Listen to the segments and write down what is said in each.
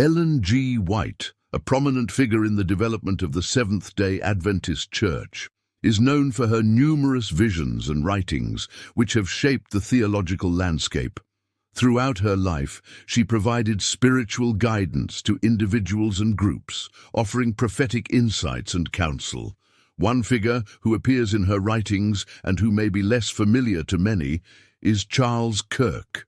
Ellen G. White, a prominent figure in the development of the Seventh-day Adventist Church, is known for her numerous visions and writings which have shaped the theological landscape. Throughout her life, she provided spiritual guidance to individuals and groups, offering prophetic insights and counsel. One figure who appears in her writings and who may be less familiar to many is Charles Kirk.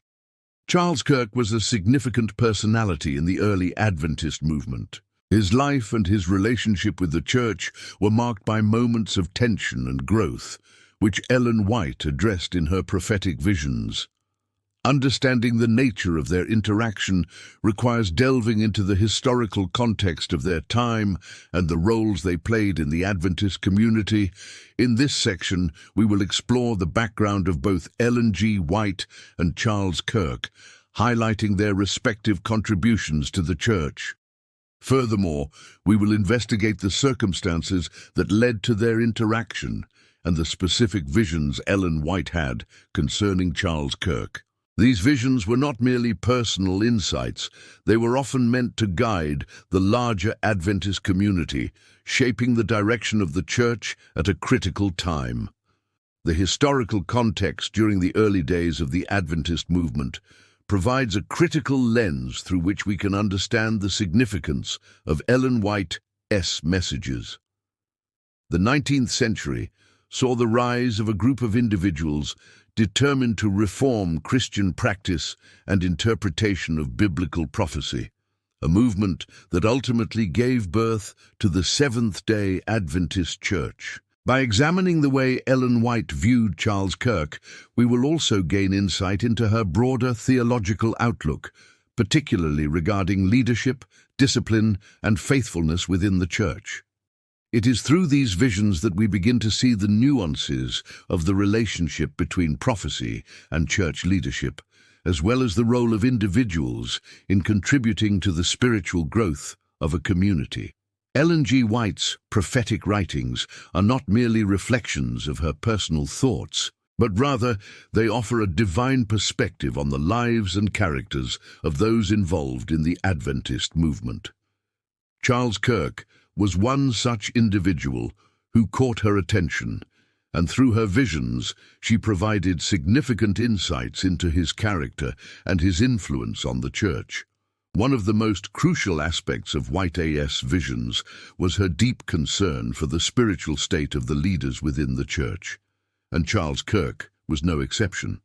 Charles Kirk was a significant personality in the early Adventist movement. His life and his relationship with the church were marked by moments of tension and growth, which Ellen White addressed in her prophetic visions. Understanding the nature of their interaction requires delving into the historical context of their time and the roles they played in the Adventist community. In this section, we will explore the background of both Ellen G. White and Charles Kirk, highlighting their respective contributions to the church. Furthermore, we will investigate the circumstances that led to their interaction and the specific visions Ellen White had concerning Charles Kirk. These visions were not merely personal insights, they were often meant to guide the larger Adventist community, shaping the direction of the church at a critical time. The historical context during the early days of the Adventist movement provides a critical lens through which we can understand the significance of Ellen White's messages. The 19th century saw the rise of a group of individuals determined to reform Christian practice and interpretation of biblical prophecy, a movement that ultimately gave birth to the Seventh-day Adventist Church. By examining the way Ellen White viewed Charles Kirk, we will also gain insight into her broader theological outlook, particularly regarding leadership, discipline, and faithfulness within the church. It is through these visions that we begin to see the nuances of the relationship between prophecy and church leadership, as well as the role of individuals in contributing to the spiritual growth of a community. Ellen G. White's prophetic writings are not merely reflections of her personal thoughts, but rather they offer a divine perspective on the lives and characters of those involved in the Adventist movement. Charles Kirk was one such individual who caught her attention, and through her visions she provided significant insights into his character and his influence on the church. One of the most crucial aspects of White's visions was her deep concern for the spiritual state of the leaders within the church, and Charles Kirk was no exception.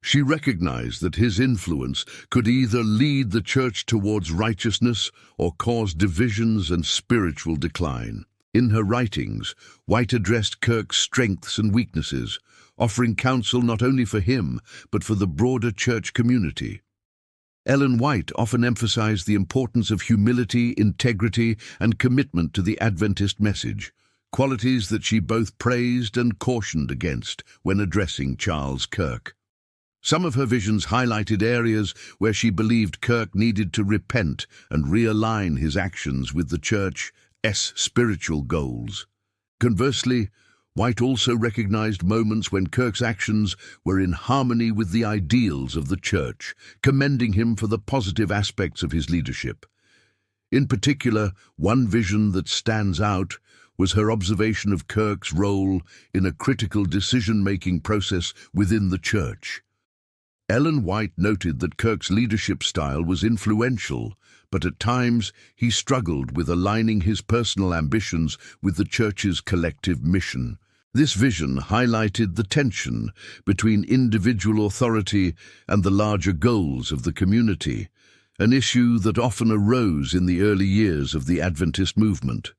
She recognized that his influence could either lead the church towards righteousness or cause divisions and spiritual decline. In her writings, White addressed Kirk's strengths and weaknesses, offering counsel not only for him, but for the broader church community. Ellen White often emphasized the importance of humility, integrity, and commitment to the Adventist message, qualities that she both praised and cautioned against when addressing Charles Kirk. Some of her visions highlighted areas where she believed Kirk needed to repent and realign his actions with the church's spiritual goals. Conversely, White also recognized moments when Kirk's actions were in harmony with the ideals of the church, commending him for the positive aspects of his leadership. In particular, one vision that stands out was her observation of Kirk's role in a critical decision-making process within the church. Ellen White noted that Kirk's leadership style was influential, but at times he struggled with aligning his personal ambitions with the church's collective mission. This vision highlighted the tension between individual authority and the larger goals of the community, an issue that often arose in the early years of the Adventist movement.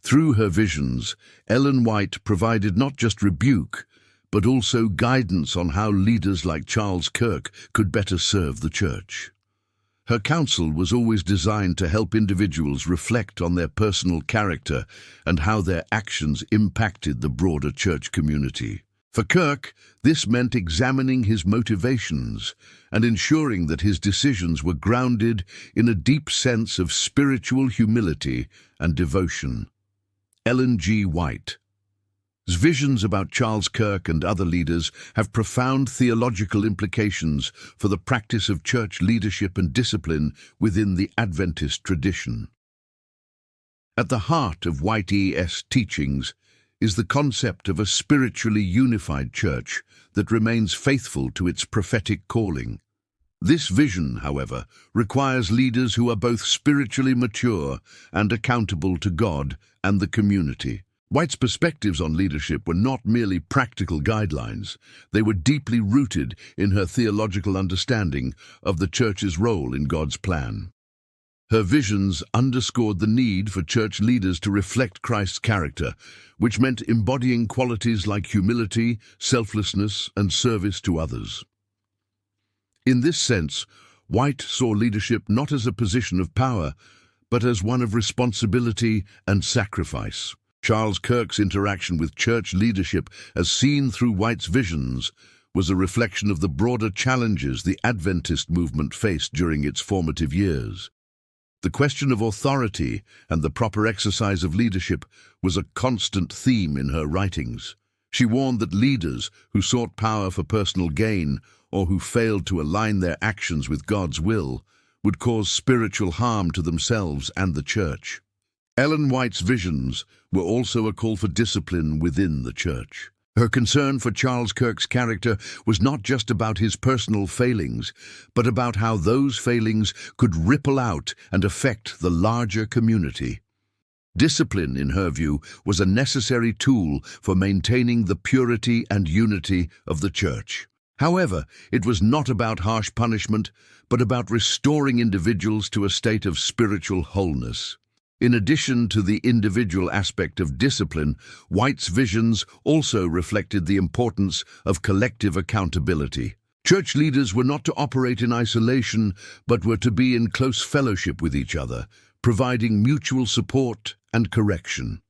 Through her visions, Ellen White provided not just rebuke, but also guidance on how leaders like Charles Kirk could better serve the church. Her counsel was always designed to help individuals reflect on their personal character and how their actions impacted the broader church community. For Kirk, this meant examining his motivations and ensuring that his decisions were grounded in a deep sense of spiritual humility and devotion. Ellen G. White Visions about Charles Kirk and other leaders have profound theological implications for the practice of church leadership and discipline within the Adventist tradition. At the heart of White's teachings is the concept of a spiritually unified church that remains faithful to its prophetic calling. This vision, however, requires leaders who are both spiritually mature and accountable to God and the community. White's perspectives on leadership were not merely practical guidelines. They were deeply rooted in her theological understanding of the church's role in God's plan. Her visions underscored the need for church leaders to reflect Christ's character, which meant embodying qualities like humility, selflessness, and service to others. In this sense, White saw leadership not as a position of power, but as one of responsibility and sacrifice. Charles Kirk's interaction with church leadership, as seen through White's visions, was a reflection of the broader challenges the Adventist movement faced during its formative years. The question of authority and the proper exercise of leadership was a constant theme in her writings. She warned that leaders who sought power for personal gain or who failed to align their actions with God's will would cause spiritual harm to themselves and the church. Ellen White's visions were also a call for discipline within the church. Her concern for Charles Kirk's character was not just about his personal failings, but about how those failings could ripple out and affect the larger community. Discipline, in her view, was a necessary tool for maintaining the purity and unity of the church. However, it was not about harsh punishment, but about restoring individuals to a state of spiritual wholeness. In addition to the individual aspect of discipline, White's visions also reflected the importance of collective accountability. Church leaders were not to operate in isolation, but were to be in close fellowship with each other, providing mutual support and correction.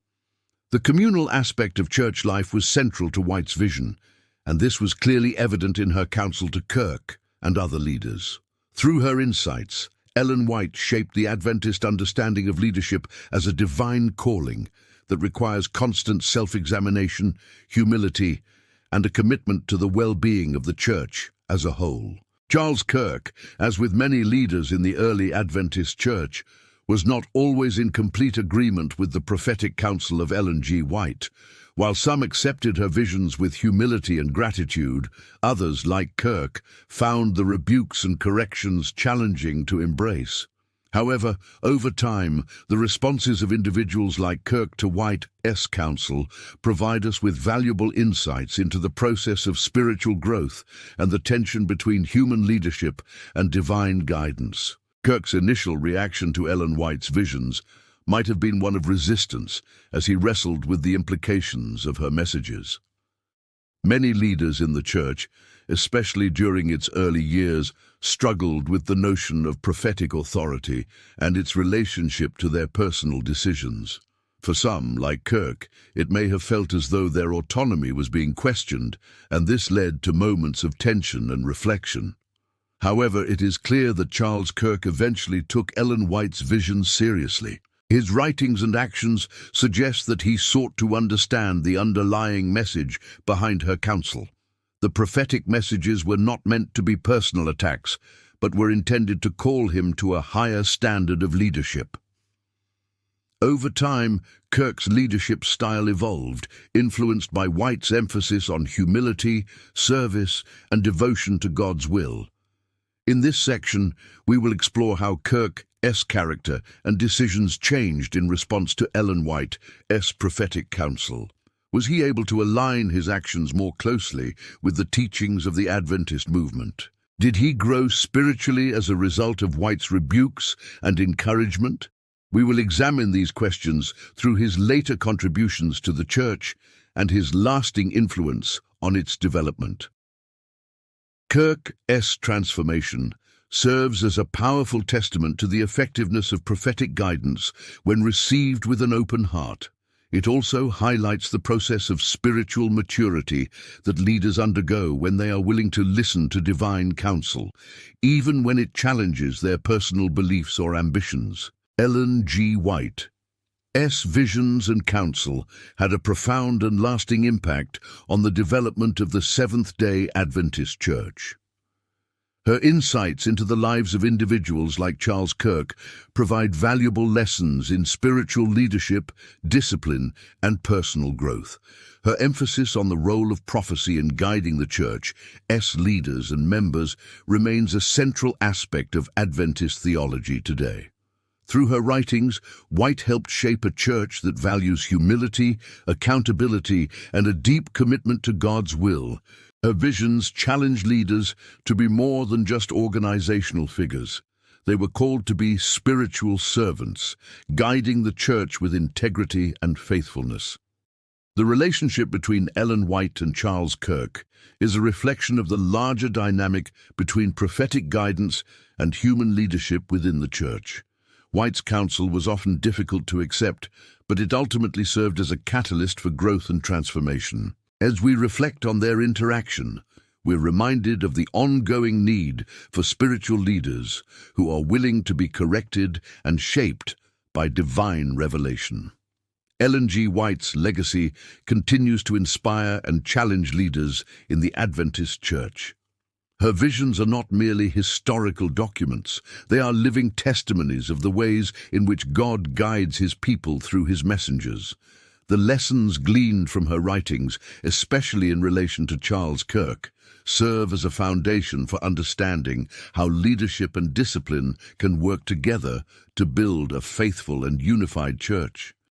The communal aspect of church life was central to White's vision, and this was clearly evident in her counsel to Kirk and other leaders. Through her insights, Ellen White shaped the Adventist understanding of leadership as a divine calling that requires constant self-examination, humility, and a commitment to the well-being of the church as a whole. Charles Kirk, as with many leaders in the early Adventist church, was not always in complete agreement with the prophetic counsel of Ellen G. White. While some accepted her visions with humility and gratitude, others, like Kirk, found the rebukes and corrections challenging to embrace. However, over time, the responses of individuals like Kirk to White's counsel provide us with valuable insights into the process of spiritual growth and the tension between human leadership and divine guidance. Kirk's initial reaction to Ellen White's visions might have been one of resistance as he wrestled with the implications of her messages. Many leaders in the church, especially during its early years, struggled with the notion of prophetic authority and its relationship to their personal decisions. For some, like Kirk, it may have felt as though their autonomy was being questioned, and this led to moments of tension and reflection. However, it is clear that Charles Kirk eventually took Ellen White's vision seriously. His writings and actions suggest that he sought to understand the underlying message behind her counsel. The prophetic messages were not meant to be personal attacks, but were intended to call him to a higher standard of leadership. Over time, Kirk's leadership style evolved, influenced by White's emphasis on humility, service, and devotion to God's will. In this section, we will explore how Kirk's character and decisions changed in response to Ellen White's prophetic counsel. Was he able to align his actions more closely with the teachings of the Adventist movement? Did he grow spiritually as a result of White's rebukes and encouragement? We will examine these questions through his later contributions to the church and his lasting influence on its development. Kirk's transformation serves as a powerful testament to the effectiveness of prophetic guidance when received with an open heart. It also highlights the process of spiritual maturity that leaders undergo when they are willing to listen to divine counsel, even when it challenges their personal beliefs or ambitions. Ellen G. White's visions and counsel had a profound and lasting impact on the development of the Seventh-day Adventist Church. Her insights into the lives of individuals like Charles Kirk provide valuable lessons in spiritual leadership, discipline, and personal growth. Her emphasis on the role of prophecy in guiding the Church's leaders and members remains a central aspect of Adventist theology today. Through her writings, White helped shape a church that values humility, accountability, and a deep commitment to God's will. Her visions challenged leaders to be more than just organizational figures. They were called to be spiritual servants, guiding the church with integrity and faithfulness. The relationship between Ellen White and Charles Kirk is a reflection of the larger dynamic between prophetic guidance and human leadership within the church. White's counsel was often difficult to accept, but it ultimately served as a catalyst for growth and transformation. As we reflect on their interaction, we're reminded of the ongoing need for spiritual leaders who are willing to be corrected and shaped by divine revelation. Ellen G. White's legacy continues to inspire and challenge leaders in the Adventist Church. Her visions are not merely historical documents, they are living testimonies of the ways in which God guides His people through His messengers. The lessons gleaned from her writings, especially in relation to Charles Kirk, serve as a foundation for understanding how leadership and discipline can work together to build a faithful and unified church.